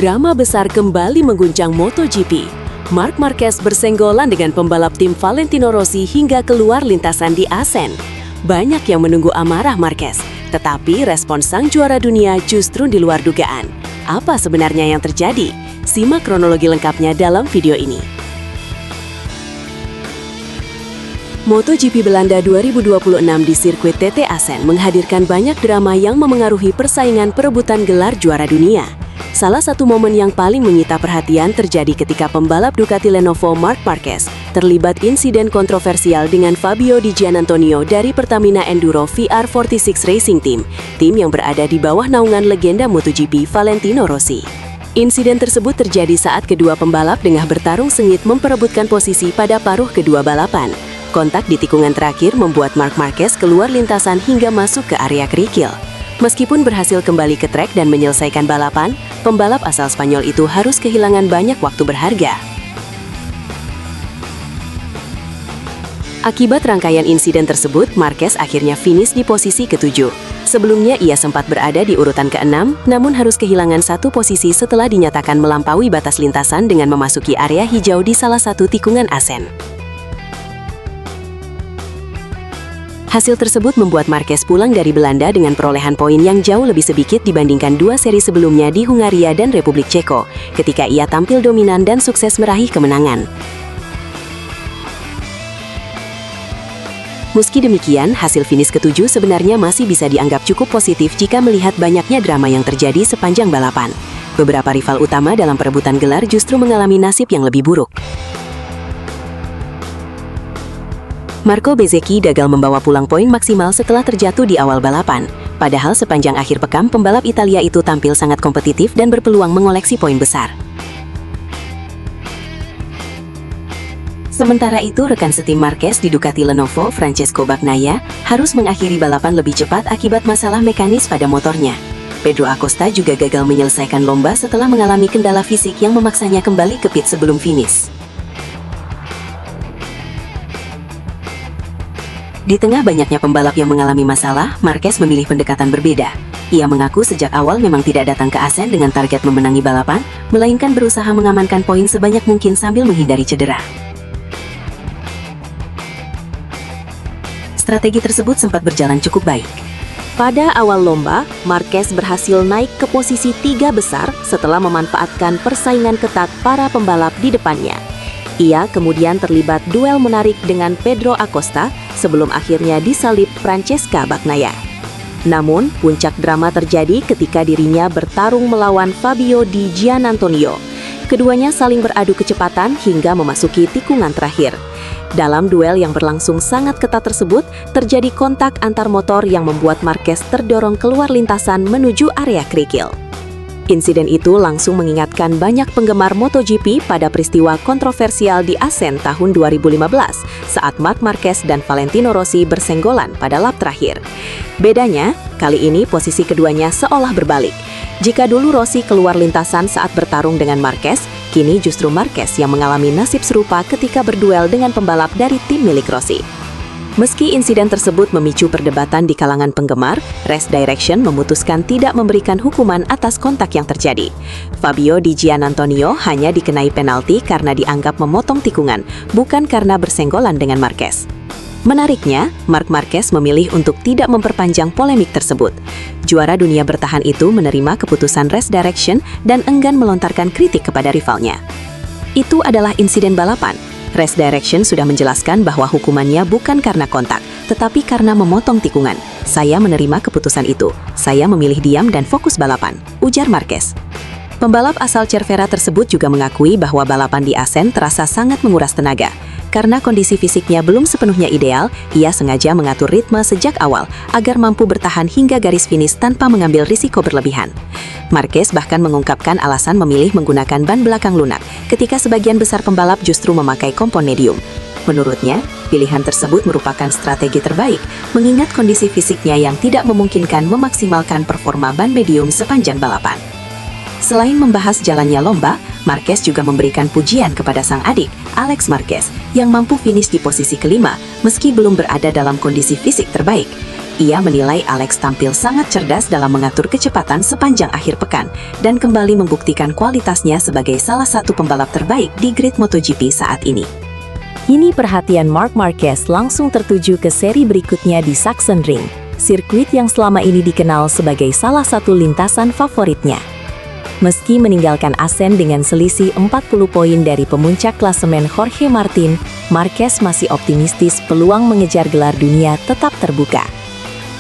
Drama besar kembali mengguncang MotoGP. Marc Marquez bersenggolan dengan pembalap tim Valentino Rossi hingga keluar lintasan di Asen. Banyak yang menunggu amarah Marquez, tetapi respon sang juara dunia justru di luar dugaan. Apa sebenarnya yang terjadi? Simak kronologi lengkapnya dalam video ini. MotoGP Belanda 2026 di sirkuit TT Assen menghadirkan banyak drama yang memengaruhi persaingan perebutan gelar juara dunia. Salah satu momen yang paling menyita perhatian terjadi ketika pembalap Ducati Lenovo Marc Marquez terlibat insiden kontroversial dengan Fabio Di Giannantonio dari Pertamina Enduro VR46 Racing Team, tim yang berada di bawah naungan legenda MotoGP Valentino Rossi. Insiden tersebut terjadi saat kedua pembalap tengah bertarung sengit memperebutkan posisi pada paruh kedua balapan. Kontak di tikungan terakhir membuat Marc Marquez keluar lintasan hingga masuk ke area kerikil. Meskipun berhasil kembali ke trek dan menyelesaikan balapan, pembalap asal Spanyol itu harus kehilangan banyak waktu berharga. Akibat rangkaian insiden tersebut, Marquez akhirnya finish di posisi ke-7. Sebelumnya ia sempat berada di urutan ke-6, namun harus kehilangan satu posisi setelah dinyatakan melampaui batas lintasan dengan memasuki area hijau di salah satu tikungan Asen. Hasil tersebut membuat Marquez pulang dari Belanda dengan perolehan poin yang jauh lebih sedikit dibandingkan dua seri sebelumnya di Hungaria dan Republik Ceko, ketika ia tampil dominan dan sukses meraih kemenangan. Meski demikian, hasil finish ke-7 sebenarnya masih bisa dianggap cukup positif jika melihat banyaknya drama yang terjadi sepanjang balapan. Beberapa rival utama dalam perebutan gelar justru mengalami nasib yang lebih buruk. Marco Bezzecchi gagal membawa pulang poin maksimal setelah terjatuh di awal balapan. Padahal sepanjang akhir pekan, pembalap Italia itu tampil sangat kompetitif dan berpeluang mengoleksi poin besar. Sementara itu, rekan setim Marquez di Ducati Lenovo, Francesco Bagnaia, harus mengakhiri balapan lebih cepat akibat masalah mekanis pada motornya. Pedro Acosta juga gagal menyelesaikan lomba setelah mengalami kendala fisik yang memaksanya kembali ke pit sebelum finish. Di tengah banyaknya pembalap yang mengalami masalah, Marquez memilih pendekatan berbeda. Ia mengaku sejak awal memang tidak datang ke Asen dengan target memenangi balapan, melainkan berusaha mengamankan poin sebanyak mungkin sambil menghindari cedera. Strategi tersebut sempat berjalan cukup baik. Pada awal lomba, Marquez berhasil naik ke posisi 3 besar setelah memanfaatkan persaingan ketat para pembalap di depannya. Ia kemudian terlibat duel menarik dengan Pedro Acosta sebelum akhirnya disalip Francesca Bagnaia. Namun, puncak drama terjadi ketika dirinya bertarung melawan Fabio Di Giannantonio. Keduanya saling beradu kecepatan hingga memasuki tikungan terakhir. Dalam duel yang berlangsung sangat ketat tersebut, terjadi kontak antar motor yang membuat Marquez terdorong keluar lintasan menuju area kerikil. Insiden itu langsung mengingatkan banyak penggemar MotoGP pada peristiwa kontroversial di Asen tahun 2015 saat Marc Marquez dan Valentino Rossi bersenggolan pada lap terakhir. Bedanya, kali ini posisi keduanya seolah berbalik. Jika dulu Rossi keluar lintasan saat bertarung dengan Marquez, kini justru Marquez yang mengalami nasib serupa ketika berduel dengan pembalap dari tim milik Rossi. Meski insiden tersebut memicu perdebatan di kalangan penggemar, Race Direction memutuskan tidak memberikan hukuman atas kontak yang terjadi. Fabio Di Giannantonio hanya dikenai penalti karena dianggap memotong tikungan, bukan karena bersenggolan dengan Marquez. Menariknya, Marc Marquez memilih untuk tidak memperpanjang polemik tersebut. Juara dunia bertahan itu menerima keputusan Race Direction dan enggan melontarkan kritik kepada rivalnya. Itu adalah insiden balapan. Race Direction sudah menjelaskan bahwa hukumannya bukan karena kontak, tetapi karena memotong tikungan. Saya menerima keputusan itu. Saya memilih diam dan fokus balapan, ujar Marquez. Pembalap asal Cervera tersebut juga mengakui bahwa balapan di Asen terasa sangat menguras tenaga. Karena kondisi fisiknya belum sepenuhnya ideal, ia sengaja mengatur ritme sejak awal agar mampu bertahan hingga garis finish tanpa mengambil risiko berlebihan. Marquez bahkan mengungkapkan alasan memilih menggunakan ban belakang lunak ketika sebagian besar pembalap justru memakai kompon medium. Menurutnya, pilihan tersebut merupakan strategi terbaik mengingat kondisi fisiknya yang tidak memungkinkan memaksimalkan performa ban medium sepanjang balapan. Selain membahas jalannya lomba, Marquez juga memberikan pujian kepada sang adik, Alex Marquez, yang mampu finish di posisi kelima meski belum berada dalam kondisi fisik terbaik. Ia menilai Alex tampil sangat cerdas dalam mengatur kecepatan sepanjang akhir pekan dan kembali membuktikan kualitasnya sebagai salah satu pembalap terbaik di grid MotoGP saat ini. Kini perhatian Marc Marquez langsung tertuju ke seri berikutnya di Sachsenring, sirkuit yang selama ini dikenal sebagai salah satu lintasan favoritnya. Meski meninggalkan Assen dengan selisih 40 poin dari pemuncak klasemen Jorge Martin, Marquez masih optimistis peluang mengejar gelar dunia tetap terbuka.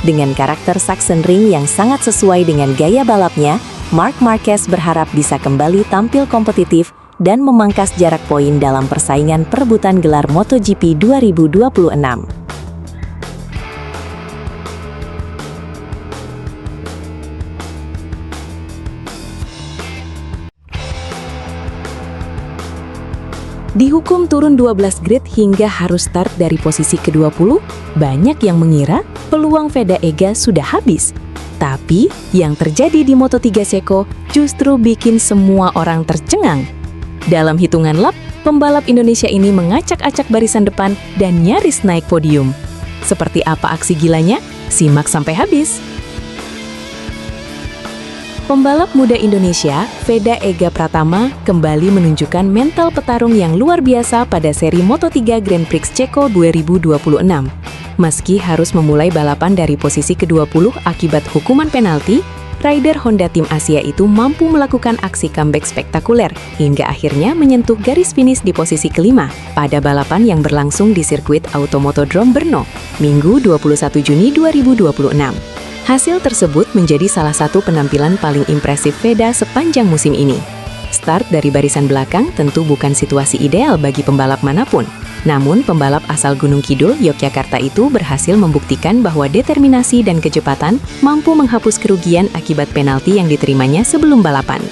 Dengan karakter Sachsenring yang sangat sesuai dengan gaya balapnya, Marc Marquez berharap bisa kembali tampil kompetitif dan memangkas jarak poin dalam persaingan perebutan gelar MotoGP 2026. Dihukum turun 12 grid hingga harus start dari posisi ke-20, banyak yang mengira peluang Veda Ega sudah habis. Tapi, yang terjadi di Moto3 Ceko justru bikin semua orang tercengang. Dalam hitungan lap, pembalap Indonesia ini mengacak-acak barisan depan dan nyaris naik podium. Seperti apa aksi gilanya? Simak sampai habis. Pembalap muda Indonesia, Veda Ega Pratama, kembali menunjukkan mental petarung yang luar biasa pada seri Moto3 Grand Prix Ceko 2026. Meski harus memulai balapan dari posisi ke-20 akibat hukuman penalti, rider Honda Tim Asia itu mampu melakukan aksi comeback spektakuler hingga akhirnya menyentuh garis finish di posisi kelima pada balapan yang berlangsung di sirkuit Automotodrome Brno, Minggu 21 Juni 2026. Hasil tersebut menjadi salah satu penampilan paling impresif Veda sepanjang musim ini. Start dari barisan belakang tentu bukan situasi ideal bagi pembalap manapun. Namun, pembalap asal Gunung Kidul, Yogyakarta itu berhasil membuktikan bahwa determinasi dan kecepatan mampu menghapus kerugian akibat penalti yang diterimanya sebelum balapan.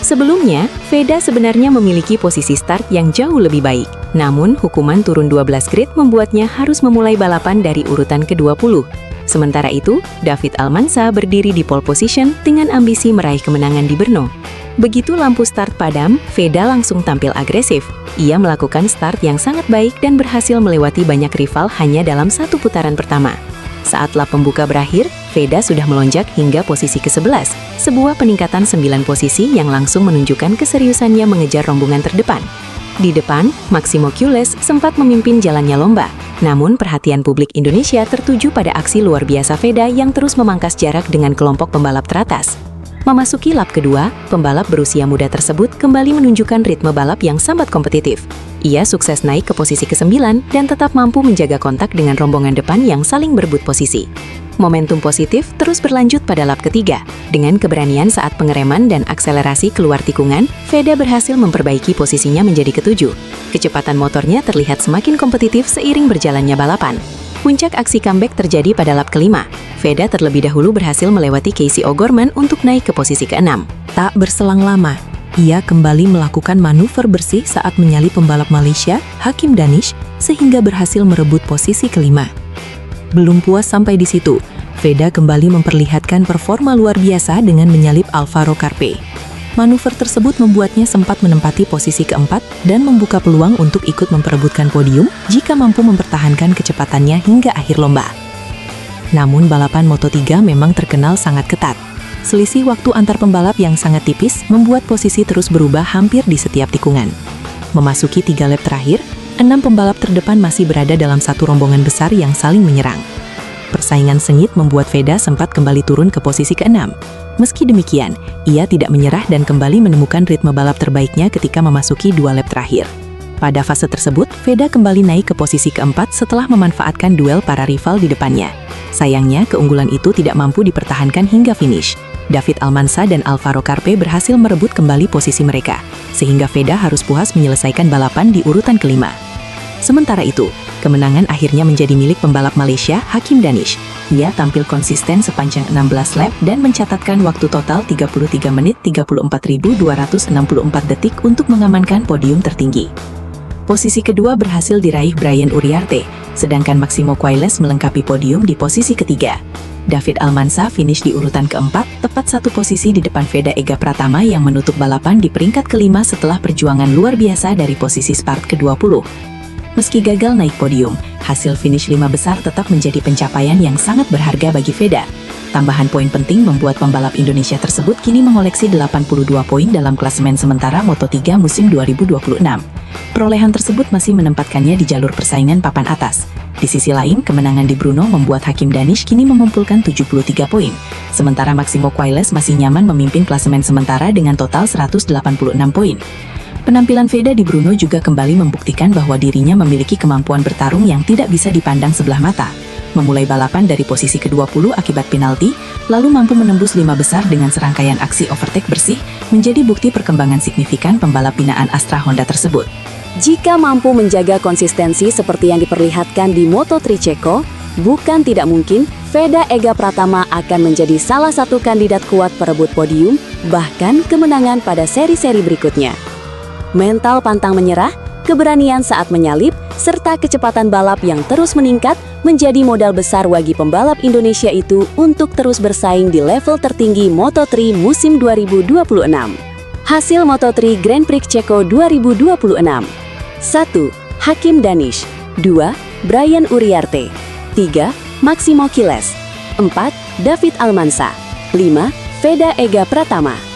Sebelumnya, Veda sebenarnya memiliki posisi start yang jauh lebih baik. Namun, hukuman turun 12 grid membuatnya harus memulai balapan dari urutan ke-20. Sementara itu, David Almansa berdiri di pole position dengan ambisi meraih kemenangan di Brno. Begitu lampu start padam, Veda langsung tampil agresif. Ia melakukan start yang sangat baik dan berhasil melewati banyak rival hanya dalam satu putaran pertama. Saat lap pembuka berakhir, Veda sudah melonjak hingga posisi ke-11, sebuah peningkatan 9 posisi yang langsung menunjukkan keseriusannya mengejar rombongan terdepan. Di depan, Maximo Quiles sempat memimpin jalannya lomba. Namun, perhatian publik Indonesia tertuju pada aksi luar biasa Veda yang terus memangkas jarak dengan kelompok pembalap teratas. Memasuki lap kedua, pembalap berusia muda tersebut kembali menunjukkan ritme balap yang sangat kompetitif. Ia sukses naik ke posisi ke-9 dan tetap mampu menjaga kontak dengan rombongan depan yang saling berebut posisi. Momentum positif terus berlanjut pada lap ketiga. Dengan keberanian saat pengereman dan akselerasi keluar tikungan, Veda berhasil memperbaiki posisinya menjadi ke-7. Kecepatan motornya terlihat semakin kompetitif seiring berjalannya balapan. Puncak aksi comeback terjadi pada lap kelima. Veda terlebih dahulu berhasil melewati Casey O'Gorman untuk naik ke posisi ke-6. Tak berselang lama, ia kembali melakukan manuver bersih saat menyalip pembalap Malaysia, Hakim Danish, sehingga berhasil merebut posisi kelima. Belum puas sampai di situ, Veda kembali memperlihatkan performa luar biasa dengan menyalip Alvaro Carpe. Manuver tersebut membuatnya sempat menempati posisi keempat dan membuka peluang untuk ikut memperebutkan podium jika mampu mempertahankan kecepatannya hingga akhir lomba. Namun balapan Moto3 memang terkenal sangat ketat. Selisih waktu antar pembalap yang sangat tipis membuat posisi terus berubah hampir di setiap tikungan. Memasuki 3 lap terakhir, 6 pembalap terdepan masih berada dalam satu rombongan besar yang saling menyerang. Persaingan sengit membuat Veda sempat kembali turun ke posisi ke-6. Meski demikian, ia tidak menyerah dan kembali menemukan ritme balap terbaiknya ketika memasuki 2 lap terakhir. Pada fase tersebut, Veda kembali naik ke posisi keempat setelah memanfaatkan duel para rival di depannya. Sayangnya, keunggulan itu tidak mampu dipertahankan hingga finish. David Almansa dan Alvaro Carpe berhasil merebut kembali posisi mereka, sehingga Veda harus puas menyelesaikan balapan di urutan kelima. Sementara itu, kemenangan akhirnya menjadi milik pembalap Malaysia, Hakim Danish. Ia tampil konsisten sepanjang 16 lap dan mencatatkan waktu total 33 menit 34.264 detik untuk mengamankan podium tertinggi. Posisi kedua berhasil diraih Brian Uriarte, sedangkan Maximo Quiles melengkapi podium di posisi ketiga. David Almansa finish di urutan keempat, tepat satu posisi di depan Veda Ega Pratama yang menutup balapan di peringkat kelima setelah perjuangan luar biasa dari posisi start ke-20. Meski gagal naik podium, hasil finish 5 besar tetap menjadi pencapaian yang sangat berharga bagi Veda. Tambahan poin penting membuat pembalap Indonesia tersebut kini mengoleksi 82 poin dalam klasemen sementara Moto3 musim 2026. Perolehan tersebut masih menempatkannya di jalur persaingan papan atas. Di sisi lain, kemenangan di Brno membuat Hakim Danish kini mengumpulkan 73 poin, sementara Maximo Queiles masih nyaman memimpin klasemen sementara dengan total 186 poin. Penampilan Veda di Brno juga kembali membuktikan bahwa dirinya memiliki kemampuan bertarung yang tidak bisa dipandang sebelah mata. Memulai balapan dari posisi ke-20 akibat penalti, lalu mampu menembus 5 besar dengan serangkaian aksi overtake bersih, menjadi bukti perkembangan signifikan pembalap binaan Astra Honda tersebut. Jika mampu menjaga konsistensi seperti yang diperlihatkan di Moto3 Ceko, bukan tidak mungkin Veda Ega Pratama akan menjadi salah satu kandidat kuat perebut podium, bahkan kemenangan pada seri-seri berikutnya. Mental pantang menyerah, keberanian saat menyalip, serta kecepatan balap yang terus meningkat menjadi modal besar bagi pembalap Indonesia itu untuk terus bersaing di level tertinggi Moto3 musim 2026. Hasil Moto3 Grand Prix Ceko 2026. 1. Hakim Danish. 2. Brian Uriarte. 3. Maximo Queiles. 4. David Almansa. 5. Veda Ega Pratama.